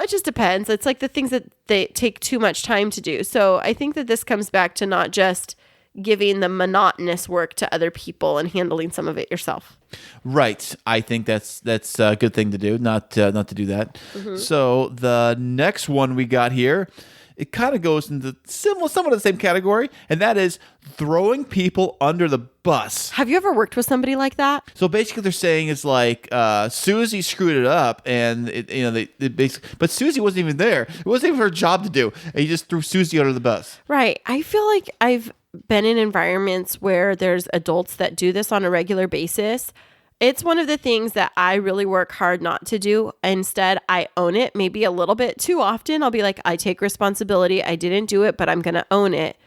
just depends. It's like the things that they take too much time to do. So I think that this comes back to not just giving the monotonous work to other people and handling some of it yourself. Right. I think that's a good thing to do, not to do that. Mm-hmm. So the next one we got here, it kind of goes into somewhat of the same category, and that is throwing people under the bus. Have you ever worked with somebody like that? So basically, they're saying it's like Susie screwed it up, and they basically, but Susie wasn't even there. It wasn't even her job to do, and you just threw Susie under the bus. Right. I feel like I've been in environments where there's adults that do this on a regular basis. It's one of the things that I really work hard not to do. Instead, I own it maybe a little bit too often. I'll be like, I take responsibility. I didn't do it, but I'm going to own it.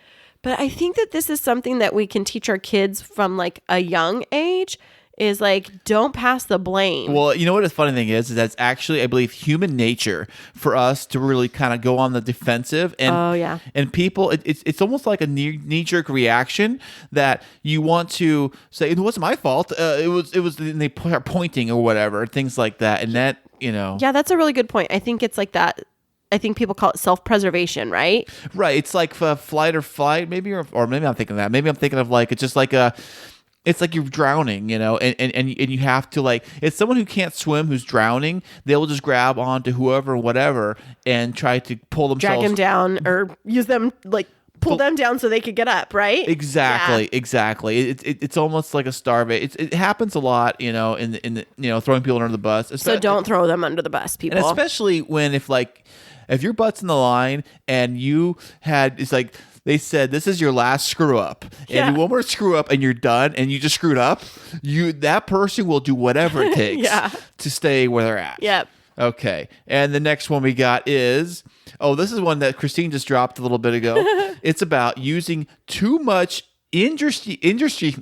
But I think that this is something that we can teach our kids from like a young age is like, don't pass the blame. Well, you know what the funny thing is that's actually, I believe, human nature for us to really kind of go on the defensive. And, and people, it's almost like a knee-jerk reaction that you want to say, it wasn't my fault. It was, and they are pointing or whatever, things like that. And that, Yeah, that's a really good point. I think it's like that. I think people call it self-preservation, right? Right. It's like flight or flight, maybe, or maybe I'm thinking of that. Maybe I'm thinking of like, it's just like it's like you're drowning, and you have to like, it's someone who can't swim who's drowning, they'll just grab onto whoever, whatever, and try to pull themselves. Drag them down or use them, like pull them down so they could get up, right? Exactly. It's almost like a starvation. It happens a lot, in the throwing people under the bus. So don't throw them under the bus, people. And especially when if your butt's in the line and it's like, they said, this is your last screw up. And one more screw up and you're done and you just screwed up. That person will do whatever it takes to stay where they're at. Yep. Okay. And the next one we got is, this is one that Kristine just dropped a little bit ago. It's about using too much industry,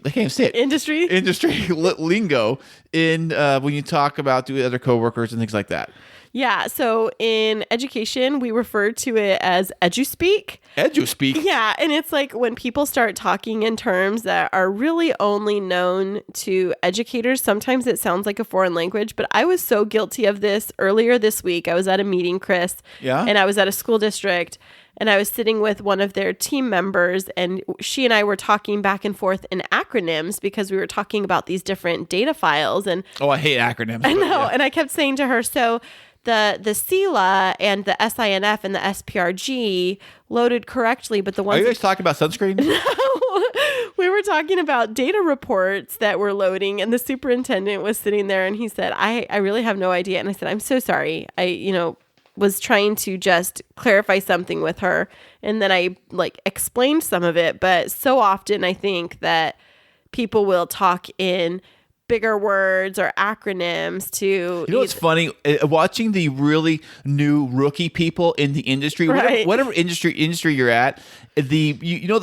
I can't say it. Industry lingo in when you talk about the other coworkers and things like that. Yeah, so in education, we refer to it as eduspeak. Eduspeak? Yeah, and it's like when people start talking in terms that are really only known to educators, sometimes it sounds like a foreign language, but I was so guilty of this earlier this week. I was at a meeting, Chris, and I was at a school district, and I was sitting with one of their team members, and she and I were talking back and forth in acronyms because we were talking about these different data files. And I hate acronyms. I know, and I kept saying to her, so the CELA and the SINF and the SPRG loaded correctly, but the ones... Are you guys talking about sunscreen? No, we were talking about data reports that were loading, and the superintendent was sitting there, and he said, I really have no idea. And I said, I'm so sorry. I was trying to just clarify something with her, and then I explained some of it, but so often I think that people will talk in bigger words or acronyms to... What's funny? Watching the really new rookie people in the industry, whatever industry you're at, the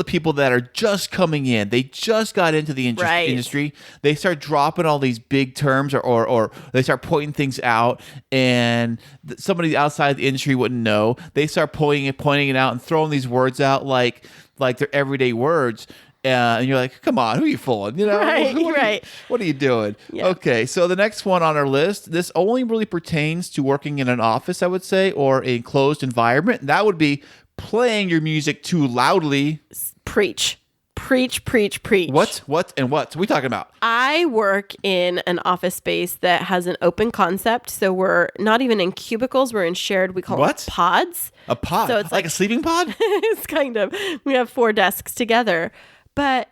people that are just coming in, they just got into the industry, they start dropping all these big terms or they start pointing things out, and somebody outside the industry wouldn't know. They start pointing it out and throwing these words out like they're everyday words. And you're like, come on, who are you fooling? What are you doing? Yeah. Okay, so the next one on our list, this only really pertains to working in an office, I would say, or a closed environment. That would be playing your music too loudly. Preach. What? What are we talking about? I work in an office space that has an open concept. So we're not even in cubicles. We're in shared, we call it pods. A pod? So it's like a sleeping pod? It's kind of. We have 4 desks together. But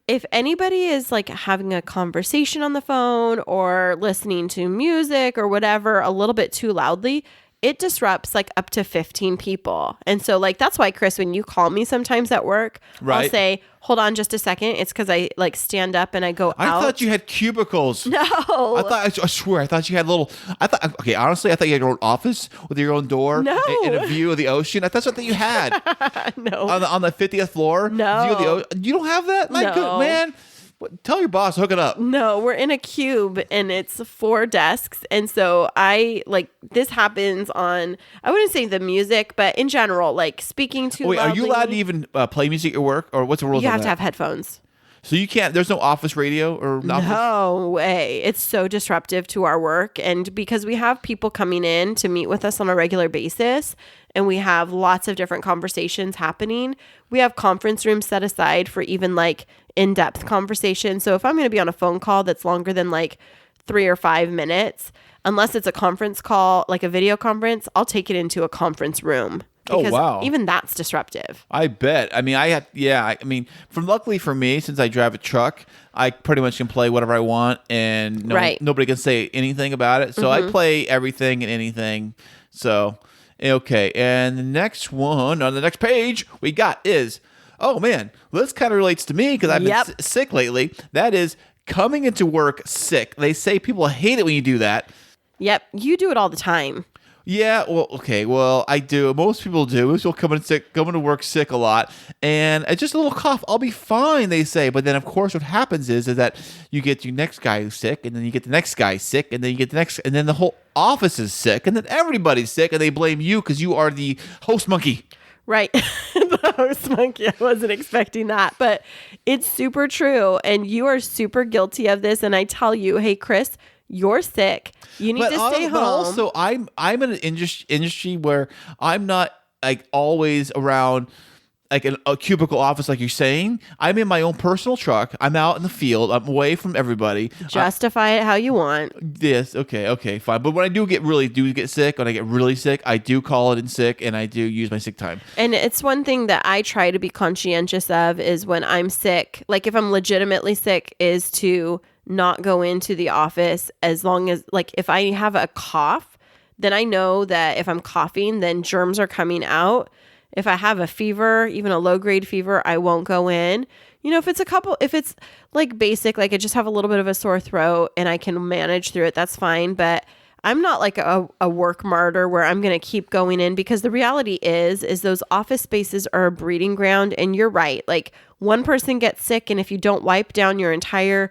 if anybody is having a conversation on the phone or listening to music or whatever a little bit too loudly, it disrupts like up to 15 people. And so like, that's why, Chris, when you call me sometimes at work, Right. I'll say, hold on just a second. It's because I like stand up and I go I out. thought you had cubicles. No. I swear, I thought you had okay, honestly, I thought you had your own office with your own door No. and a view of the ocean. That's what you had. No. On the 50th floor? No. View of the ocean. You don't have that? My No. good man. Tell your boss to hook it up. No, we're in a cube and it's 4 desks. And so this happens on, I wouldn't say the music, but in general, like speaking too Wait, loudly. are you allowed to even play music at work? Or what's the rules You on have that? to have headphones. So you can't, there's no office radio or office? No way. It's so disruptive to our work. And because we have people coming in to meet with us on a regular basis and we have lots of different conversations happening, we have conference rooms set aside for even like in-depth conversations. So if I'm going to be on a phone call that's longer than like 3 or 5 minutes, unless it's a conference call, like a video conference, I'll take it into a conference room. Because wow. even that's disruptive. I bet. I mean, luckily for me, since I drive a truck, I pretty much can play whatever I want and Right. nobody can say anything about it. So I play everything and anything. So, okay. And the next one on the next page we got is, oh man, this kind of relates to me because I've been sick lately. That is coming into work sick. They say people hate it when you do that. Yep. You do it all the time. Yeah, well, okay, well, I do. Most people do. Most people come into work sick a lot, and it's just a little cough. I'll be fine, they say. But then, of course, what happens is that you get your next guy who's sick, and then you get the next guy sick, and then you get the next, and then the whole office is sick, and then everybody's sick, and they blame you because you are the host monkey. Right. The host monkey. I wasn't expecting that, but it's super true. And you are super guilty of this. And I tell you, hey, Chris, you're sick. You need to stay home. But also, I'm in an industry where I'm not like always around like a cubicle office like you're saying. I'm in my own personal truck. I'm out in the field. I'm away from everybody. Justify it how you want. Yes. Okay. Fine. But when I do get sick, when I get really sick, I do call it in sick and I do use my sick time. And it's one thing that I try to be conscientious of is when I'm sick, like if I'm legitimately sick, is to not go into the office as long as, like, if I have a cough, then I know that if I'm coughing, then germs are coming out. If I have a fever, even a low grade fever, I won't go in. You know, if it's like basic, like I just have a little bit of a sore throat and I can manage through it, that's fine. But I'm not like a work martyr where I'm going to keep going in, because the reality is those office spaces are a breeding ground. And you're right. Like one person gets sick, and if you don't wipe down your entire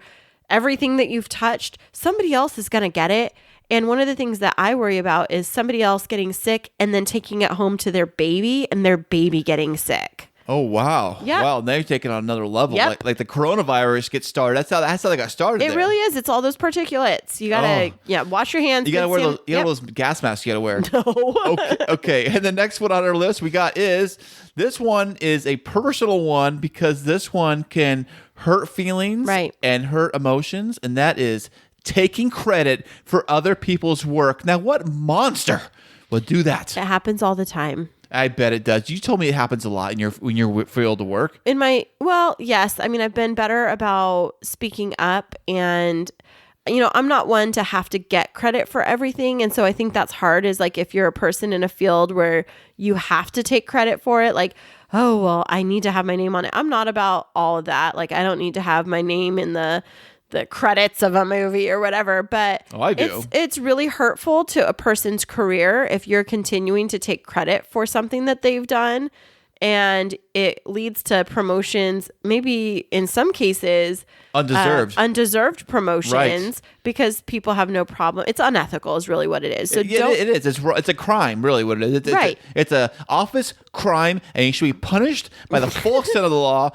everything that you've touched, somebody else is going to get it. And one of the things that I worry about is somebody else getting sick and then taking it home to their baby and their baby getting sick. Oh, wow. Yep. Wow. Now you're taking on another level. Yep. Like the coronavirus gets started. That's how they got started. It really is. It's all those particulates. You got to, wash your hands. You got to wear those gas masks you got to wear. No. Okay. And the next one on our list we got this one is a personal one, because this one can hurt feelings and hurt emotions. And that is taking credit for other people's work. Now, what monster would do that? It happens all the time. I bet it does. You told me it happens a lot in your field of work. Yes. I mean, I've been better about speaking up, and I'm not one to have to get credit for everything. And so I think that's hard, is like if you're a person in a field where you have to take credit for it, like, oh, well, I need to have my name on it. I'm not about all of that. Like, I don't need to have my name in the credits of a movie or whatever, but I do. It's really hurtful to a person's career if you're continuing to take credit for something that they've done, and it leads to promotions, maybe in some cases undeserved promotions, because people have no problem. It's unethical is really what it is. So it is. It's a crime, really what it is. It's a office crime, and you should be punished by the full extent of the law.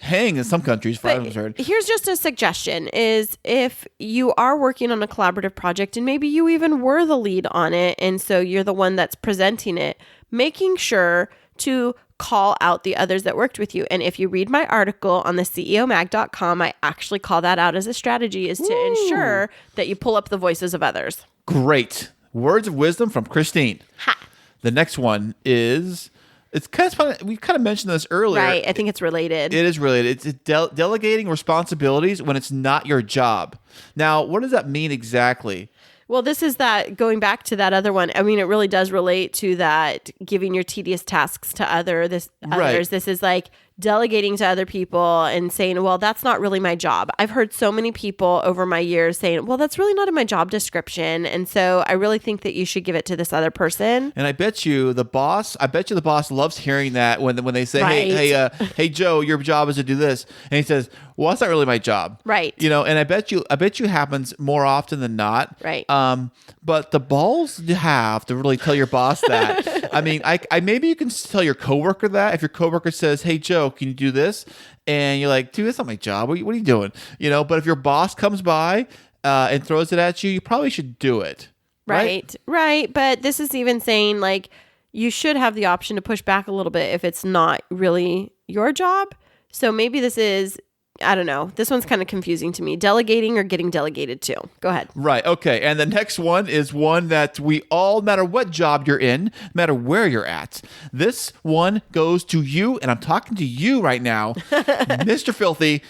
Hang in some countries, for I'm concerned. Here's just a suggestion: is if you are working on a collaborative project and maybe you even were the lead on it, and so you're the one that's presenting it, making sure to call out the others that worked with you. And if you read my article on the CEOmag.com, I actually call that out as a strategy, is to ensure that you pull up the voices of others. Great. Words of wisdom from Kristine. Ha. The next one is... It's kind of fun. We kind of mentioned this earlier. Right. I think it's related. It is related. It's delegating responsibilities when it's not your job. Now, what does that mean exactly? Well, this is that going back to that other one. I mean, it really does relate to that giving your tedious tasks to others. This is like delegating to other people and saying, well, that's not really my job. I've heard so many people over my years saying, well, that's really not in my job description. And so I really think that you should give it to this other person. And I bet you the boss loves hearing that when they say, Right. hey, Joe, your job is to do this. And he says, well, that's not really my job. Right. And I bet you happens more often than not. Right. But the balls you have to really tell your boss that. I mean, I maybe you can tell your coworker that. If your coworker says, hey, Joe, can you do this? And you're like, dude, that's not my job. What are you doing? But if your boss comes by and throws it at you, you probably should do it. Right. But this is even saying like you should have the option to push back a little bit if it's not really your job. So maybe this is, I don't know. This one's kind of confusing to me. Delegating or getting delegated to. Go ahead. Right. Okay. And the next one is one that we all, no matter what job you're in, no matter where you're at, this one goes to you. And I'm talking to you right now, Mr. Filthy,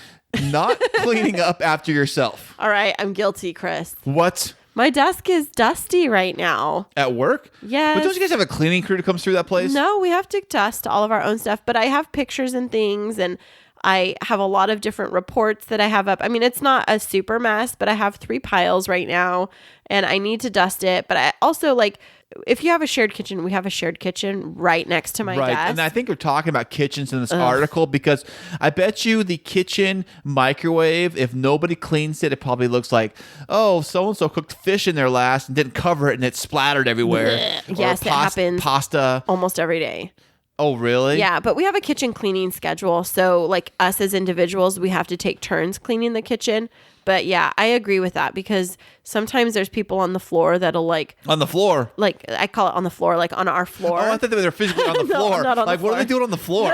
not cleaning up after yourself. All right. I'm guilty, Chris. What? My desk is dusty right now. At work? Yes. But don't you guys have a cleaning crew that comes through that place? No, we have to dust all of our own stuff, but I have pictures and things, and I have a lot of different reports that I have up. I mean, it's not a super mess, but I have 3 piles right now, and I need to dust it. But I also, like, if you have a shared kitchen, we have a shared kitchen right next to my desk. And I think we're talking about kitchens in this article because I bet you the kitchen microwave, if nobody cleans it, it probably looks like, oh, so-and-so cooked fish in there last and didn't cover it and it splattered everywhere. Yes, it happens pasta almost every day. Oh, really? Yeah, but we have a kitchen cleaning schedule. So like us as individuals, we have to take turns cleaning the kitchen. But yeah, I agree with that because sometimes there's people on the floor that'll like... On the floor? Like, I call it on the floor, like on our floor. Oh, I thought they were physically on the floor. Not on like, the what floor. are they doing on the floor?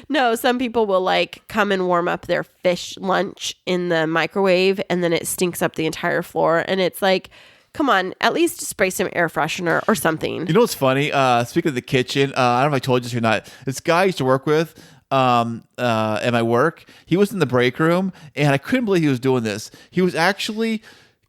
No, some people will like come and warm up their fish lunch in the microwave and then it stinks up the entire floor. And it's like... Come on, at least spray some air freshener or something. You know what's funny? Speaking of the kitchen, I don't know if I told you this or not. This guy I used to work with at my work, he was in the break room, and I couldn't believe he was doing this. He was actually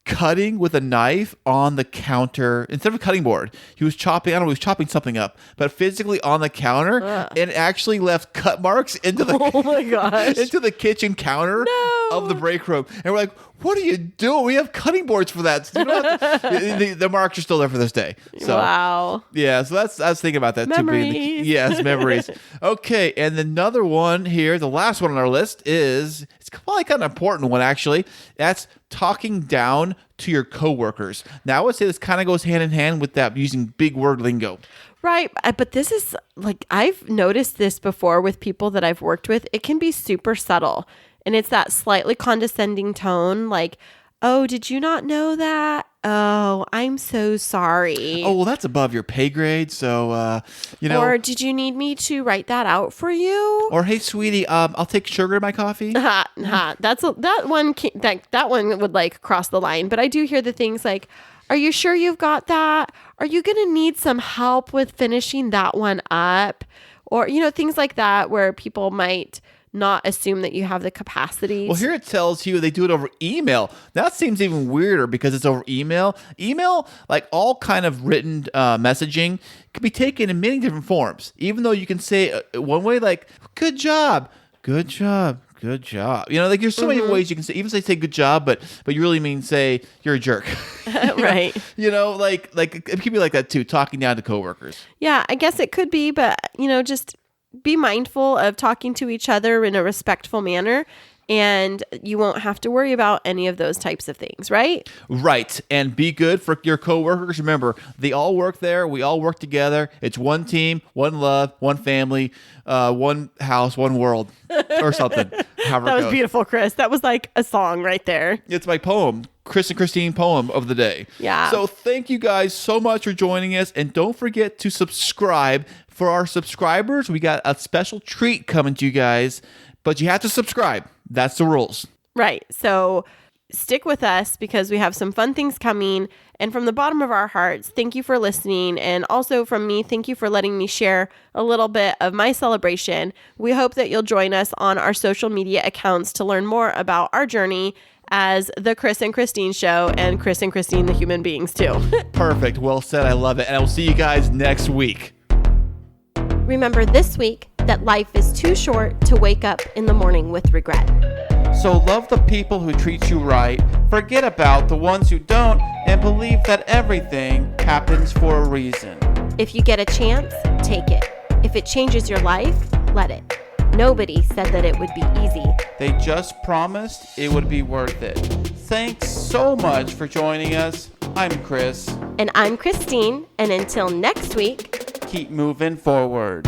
cutting with a knife on the counter instead of a cutting board. He was chopping, I don't know, he was chopping something up, but physically on the counter and actually left cut marks into the Oh my gosh. into the kitchen counter of the break room. And we're like, what are you doing? We have cutting boards for that. You don't have to, the marks are still there for this day. So, wow. Yeah, so I was thinking about that Memories. too. Yes, memories. Okay, and another one here, the last one on our list it's probably kind of important one actually. That's talking down to your coworkers. Now I would say this kind of goes hand in hand with that using big word lingo. Right. But this is like, I've noticed this before with people that I've worked with. It can be super subtle. And it's that slightly condescending tone, like, oh, did you not know that? Oh, I'm so sorry. Oh, well, that's above your pay grade. So, Or did you need me to write that out for you? Or, hey, sweetie, I'll take sugar in my coffee. That one would like cross the line. But I do hear the things like, are you sure you've got that? Are you going to need some help with finishing that one up? Or, things like that where people might not assume that you have the capacity. Well, here it tells you they do it over email. That seems even weirder because it's over email. Email, like all kind of written messaging, can be taken in many different forms. Even though you can say one way, like, good job, good job, good job. Like there's so many ways you can say, even say good job, but you really mean say you're a jerk. Right. Like it could be like that too, talking down to coworkers. Yeah, I guess it could be, but just be mindful of talking to each other in a respectful manner, and you won't have to worry about any of those types of things, right? Right. And be good for your coworkers. Remember, they all work there. We all work together. It's one team, one love, one family, one house, one world, or something. That was beautiful, Chris. That was like a song right there. It's my poem. Chris and Kristine poem of the day. Yeah. So thank you guys so much for joining us. And don't forget to subscribe. For our subscribers, we got a special treat coming to you guys. But you have to subscribe. That's the rules. Right. So stick with us because we have some fun things coming. And from the bottom of our hearts, thank you for listening. And also from me, thank you for letting me share a little bit of my celebration. We hope that you'll join us on our social media accounts to learn more about our journey as the Chris and Kristine show and Chris and Kristine the human beings too. Perfect. Well said. I love it. And I will see you guys next week. Remember this week that life is too short to wake up in the morning with regret. So love the people who treat you right, forget about the ones who don't, and believe that everything happens for a reason. If you get a chance, take it. If it changes your life, let it. Nobody said that it would be easy. They just promised it would be worth it. Thanks so much for joining us. I'm Chris. And I'm Kristine, and until next week, Keep moving forward.